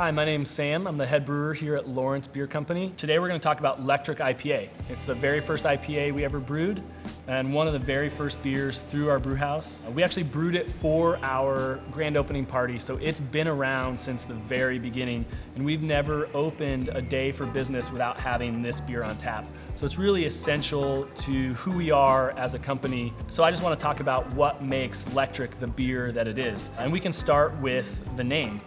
Hi, my name's Sam. I'm the head brewer here at Lawrence Beer Company. Today we're going to talk about Lectric IPA. It's the very first IPA we ever brewed and one of the very first beers through our brew house. We actually brewed it for our grand opening party, so it's been around since the very beginning, and we've never opened a day for business without having this beer on tap. So it's really essential to who we are as a company. So I just want to talk about what makes Lectric the beer that it is. And we can start with the name.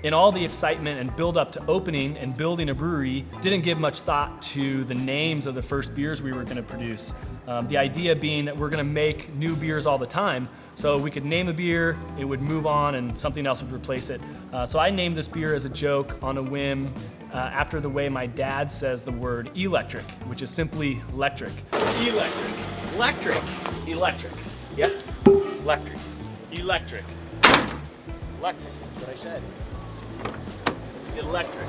In all the excitement and build up to opening and building a brewery, didn't give much thought to the names of the first beers we were going to produce. The idea being that we're going to make new beers all the time, so we could name a beer, it would move on, and something else would replace it. So I named this beer as a joke on a whim after the way my dad says the word electric, which is simply lectric. Electric. Lectric. Electric. Yep. Lectric. Electric. Lectric. That's what I said. It's electric.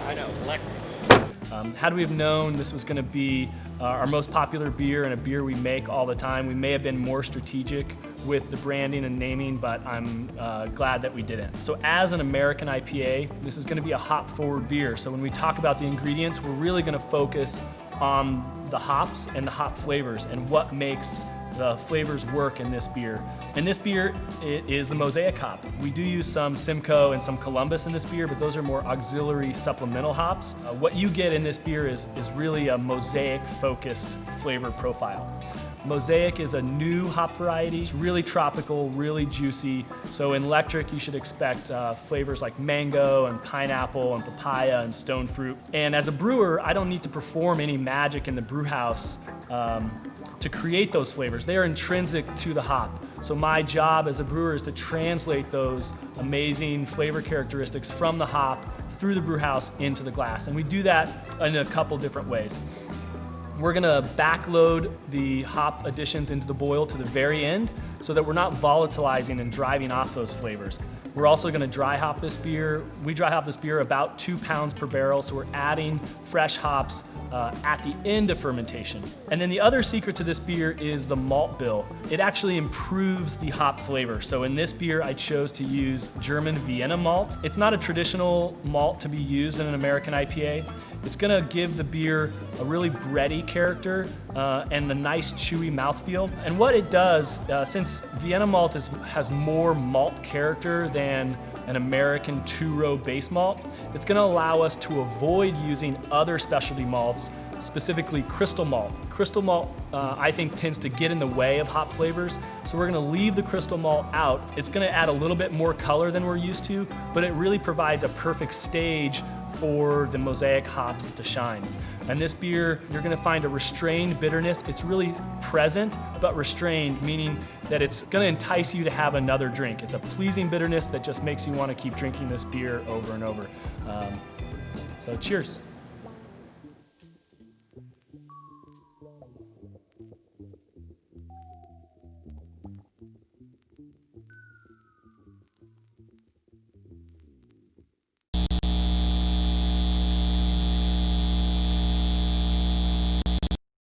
I know, electric. Had we have known this was going to be our most popular beer and a beer we make all the time, we may have been more strategic with the branding and naming, but I'm glad that we didn't. So as an American IPA, this is going to be a hop-forward beer. So when we talk about the ingredients, we're really going to focus on the hops and the hop flavors and what makes the flavors work in this beer. And this beer is the Mosaic hop. We do use some Simcoe and some Columbus in this beer, but those are more auxiliary supplemental hops. What you get in this beer is really a Mosaic-focused flavor profile. Mosaic is a new hop variety. It's really tropical, really juicy. So in Lectric, you should expect flavors like mango and pineapple and papaya and stone fruit. And as a brewer, I don't need to perform any magic in the brew house to create those flavors. They are intrinsic to the hop. So my job as a brewer is to translate those amazing flavor characteristics from the hop through the brew house into the glass. And we do that in a couple different ways. We're gonna backload the hop additions into the boil to the very end so that we're not volatilizing and driving off those flavors. We're also gonna dry hop this beer. We dry hop this beer about 2 pounds per barrel, so we're adding fresh hops at the end of fermentation. And then the other secret to this beer is the malt bill. It actually improves the hop flavor. So in this beer, I chose to use German Vienna malt. It's not a traditional malt to be used in an American IPA. It's gonna give the beer a really bready character and a nice chewy mouthfeel. And what it does, since Vienna malt has more malt character than an American two-row base malt, it's gonna allow us to avoid using other specialty malts, specifically crystal malt. Crystal malt, I think, tends to get in the way of hop flavors, so we're gonna leave the crystal malt out. It's gonna add a little bit more color than we're used to, but it really provides a perfect stage for the Mosaic hops to shine. And this beer, you're gonna find a restrained bitterness. It's really present, but restrained, meaning that it's gonna entice you to have another drink. It's a pleasing bitterness that just makes you wanna keep drinking this beer over and over. So cheers.